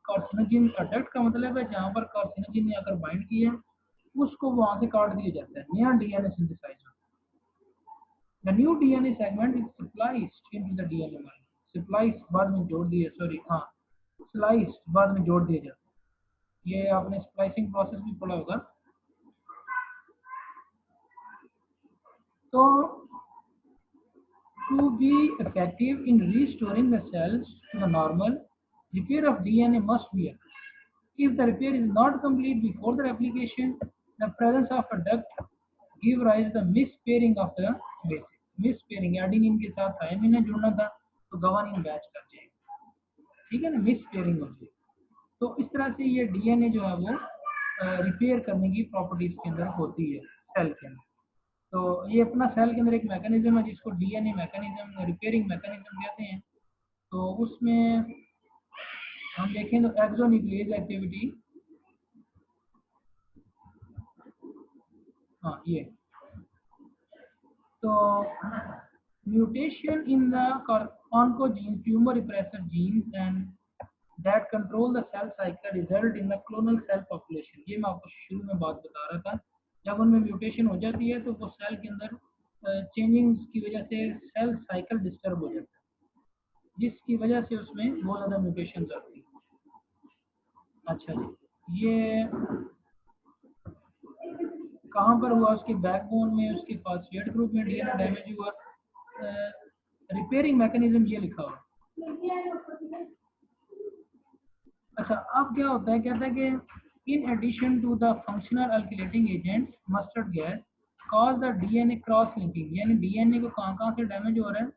कार्सिनोजन, डक्ट का मतलब है जहाँ पर कार्सिनोजन ने आकर बाइंड किया उसको वहां से काट दिया जाता है, नया डीएनए सिंथेसाइज होता है. The new DNA segment is spliced into the DNA molecule. Splice बाद में जोड़ दिए, सॉरी हाँ, स्लाइस बाद में जोड़ दिया जाता है. ये आपने स्प्लाइसिंग प्रोसेस भी पढ़ा होगा. So, to be effective in restoring the cells to the normal, repair of DNA must be occurred. If the repair is not complete before the replication, the presence of a duct give rise to the mispairing of the bases. Mispairing, adenine के साथ thymine जुड़ना था तो guanine batch कर जाएगा, ठीक है ना, मिसपेयरिंग हो जाएगी. तो इस तरह से ये डीएनए जो है वो रिपेयर करने की प्रॉपर्टीज के अंदर होती है सेल के अंदर. तो ये अपना सेल के अंदर एक मैकेनिज्म है जिसको डीएनए मैकेनिज्म, रिपेयरिंग मैकेनिज्म कहते हैं. तो उसमें हम देखें तो एक्सोन्यूक्लियेज एक्टिविटी, हाँ ये, तो mutation in the oncogenes, tumor repressor genes and that control the cell cycle result in the clonal cell population. ये मैं आपको शुरू में बात बता रहा था, जब उनमें म्यूटेशन हो जाती है तो वो सेल के अंदर चेंजिंग की वजह से सेल साइकिल डिस्टर्ब हो जाता है, जिसकी वजह से उसमें बहुत ज़्यादा म्यूटेशन आती है. अच्छा जी, ये कहाँ पर हुआ? उसके बैकबोन में, उसके फॉस्फेट ग्रुप में डीएनए डैमेज हुआ. रिपेयरिंग मैकेनिज्म ये लिखा हुआ. अच्छा, अब क्या होता है, कहता है कि in addition to the functional alkylating agents mustard gas cause the DNA cross linking. यानी डीएनए को कहाँ से डैमेज हो रहा है?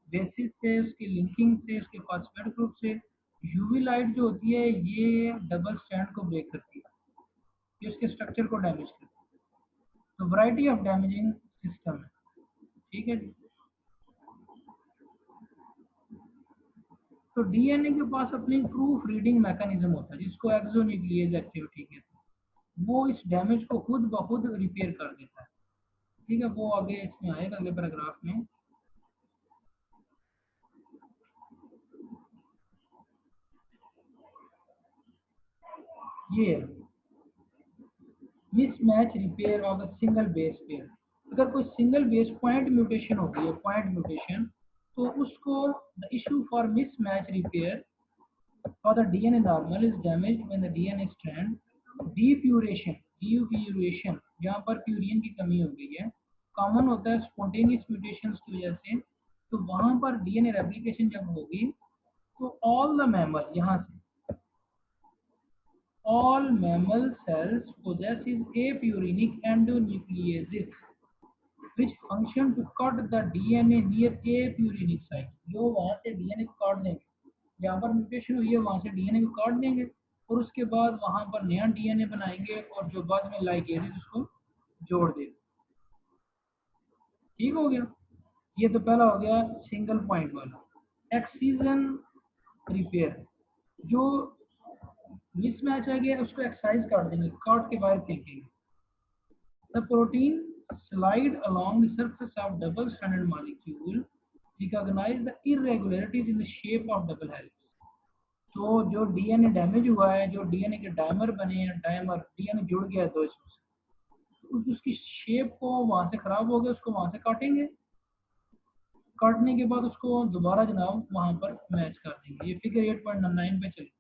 बेसिस से, उसकी लिंकिंग से, उसके फॉस्फेट ग्रुप से. यूवी लाइट जो होती है ये डबल स्ट्रैंड को ब्रेक करती है, ये उसके स्ट्रक्चर को डैमेज करती है. तो वैरायटी ऑफ डैमेजिंग सिस्टम है, ठीक है. तो डीएनए के पास अपनी प्रूफ रीडिंग मैकेनिज्म होता है जिसको एक्सोन्यूक्लियेज एक्टिविटी कहते हैं. वो इस डैमेज को खुद ब खुद रिपेयर कर देता है, ठीक है. वो आगे इसमें आएगा अगले पैराग्राफ में. ये mismatch repair of a single base pair. अगर कोई सिंगल बेस पॉइंट म्यूटेशन होती है, पॉइंट म्यूटेशन, तो उसको the issue for mismatch repair for the DNA normal is damage when the DNA strand depurination, depurination जहाँ पर प्यूरिन की कमी हो गई है, कॉमन होता है स्पॉन्टेनियस म्यूटेशंस की वजह से. तो वहाँ पर डीएनए रेप्लिकेशन जब होगी तो ऑल द मैमल, यहाँ से all mammal cells possesses apurinic endonucleases which function to cut the DNA near apurinic site. जो वहाँ से डीएनए को काट देंगे, जहाँ पर म्यूटेशन हुई है वहाँ से डीएनए को काट देंगे और उसके बाद वहाँ पर नया डीएनए बनाएंगे और जो बाद में लाइगेज उसको जोड़ देगा. ठीक हो गया. ये तो पहला हो गया सिंगल पॉइंट वाला। एक्सीजन रिपेयर, जो मिसमैच आ गया उसको एक्सरसाइज काट देंगे, काट के बाहर फेंकेंगे। The protein slide along the surface of double stranded molecule recognize the irregularities in the shape of double helix। तो जो डीएनए डैमेज हुआ है, जो डीएनए के डायमर बने हैं, डायमर डीएनए जुड़ गया दो इसमें, उसकी शेप को वहां से खराब हो गया, उसको वहां से काटेंगे, काटने के बाद उसको दोबारा जनाब वहां पर मैच कर देंगे। ये फिगर 8.9 पे चले,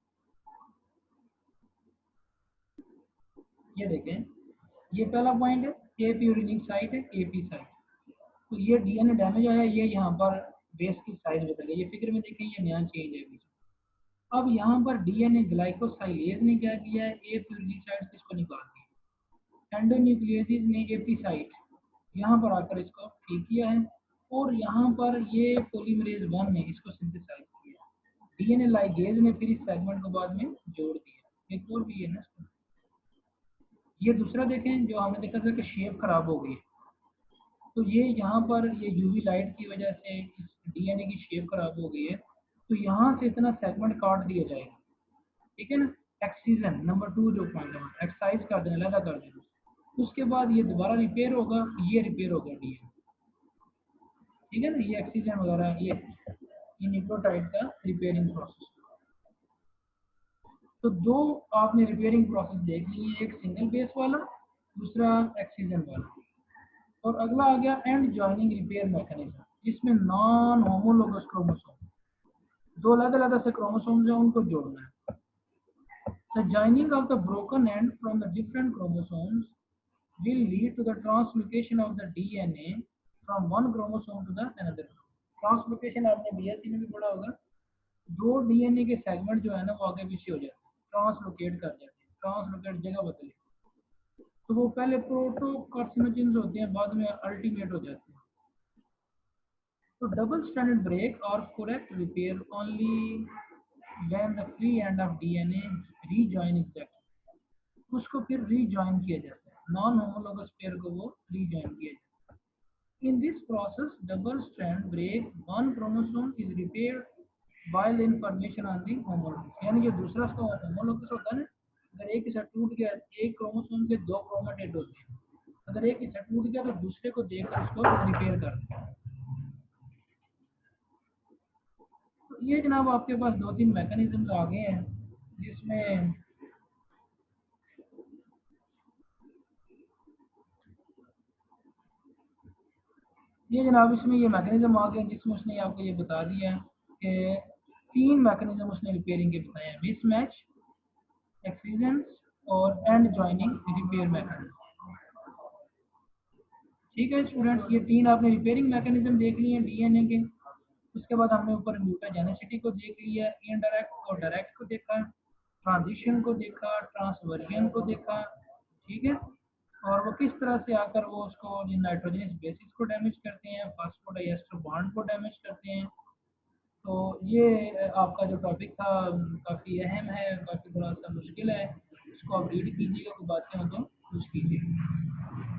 ये देखें, ये पहला पॉइंट है, एपी यूरिनिक साइट है, एपी साइट। तो ये डीएनए डैमेज आया, ये यहाँ पर बेस की साइज बदल गई, ये फिगर में देखें, ये नया चेंज है बीच। अब यहाँ पर डीएनए ग्लाइकोसाइलेज ने क्या किया है, एपी यूरिनिक साइट से इसको निकाल दिया, एंडोन्यूक्लियोसिस ने एपी साइट यहाँ पर आकर इसको ठीक किया है, और यहाँ पर ये पॉलीमरेज 1 ने इसको सिंथेसाइज किया, डीएनए लाइगेज ने फिर इस सेगमेंट को बाद में जोड़ दिया। एक और भी है ना, ये दूसरा देखें, जो हमने देखा था कि शेप खराब हो गई, तो ये यहाँ पर ये यूवी लाइट की वजह से इस डीएनए की शेप खराब हो गई है, तो यहाँ से इतना सेगमेंट काट दिया जाएगा, ठीक है ना। एक्सीजन नंबर 2 जो पॉइंट है, एक्सरसाइज कर देना, अलग कर देना, उसके बाद ये दोबारा रिपेयर होगा, ये रिपेयर होगा डीएनए, ठीक है ना। ये एक्सीजन वगैरह ये न्यूक्लियोटाइड का रिपेयरिंग प्रोसेस। तो दो आपने रिपेयरिंग प्रोसेस देख ली है, एक सिंगल बेस वाला, दूसरा एक्सीजन वाला। और अगला आ गया एंड जॉइनिंग रिपेयर मैकेनिज्म, जिसमें नॉन होमोलोगस क्रोमोसोम, दो अलग अलग से क्रोमोसोम्स हैं, उनको जोड़ना है। The joining of the broken and from the different chromosomes will lead to the translocation of the DNA from one chromosome to the another। Translocation आपने बीएससी में भी पढ़ा होगा, दो डीएनए के सेगमेंट जो है ना वो आगे पीछे हो जाते हैं, ट्रांसलोकेट कर जाते हैं, ट्रांसलोकेट जगह बदले, तो वो पहले प्रोटोकार्सिनोजेंस होते हैं, बाद में अल्टीमेट हो जाते हैं। तो डबल स्ट्रैंडेड ब्रेक और correct repair only when the free end of DNA rejoin exactly, उसको फिर रीजॉइन किया जाता है, नॉन होमोलोगस पेयर को वो रीजॉइन किया जाता है। In this process double strand break one chromosome is repaired while in formation on the homologous, यानी जो दूसरा उसका होमोलोगस होता है ना, अगर एक हिस्सा टूट गया, एक क्रोमोसोम के दो क्रोमेटिड होते हैं, अगर एक हिस्सा टूट गया तो दूसरे को देखकर उसको रिपेयर कर दें। तो ये जनाब आपके पास 2-3 मैकेनिज्म आ गए हैं, जिसमें ये जनाब इसमें ये मैकेनिज्म आ गया, जिसमें उसने आपको ये बता दिया कि 3 मैकेनिज्म उसने रिपेयरिंग के बताए हैं, मिसमैच, एक्सीजन और एंड जॉइनिंग रिपेयर मैकेनिज्म। ठीक है स्टूडेंट्स, ये 3 आपने रिपेयरिंग मैकेनिज्म देख लिए हैं डीएनए के। उसके बाद हमने ऊपर म्यूटाजेनिसिटी को देख लिया, इनडायरेक्ट और डायरेक्ट को देखा, ट्रांजिशन को देखा, ट्रांसवर्जन को देखा, ठीक है। और वो किस तरह से आकर वो उसको नाइट्रोजनस बेसिस को डैमेज करते हैं, फास्फोडाइएस्टर बॉन्ड को डैमेज करते हैं। तो ये आपका जो टॉपिक था काफ़ी अहम है, काफ़ी थोड़ा सा मुश्किल है, इसको आप रीड कीजिएगा, कोई बातें हो तो पूछ कीजिए।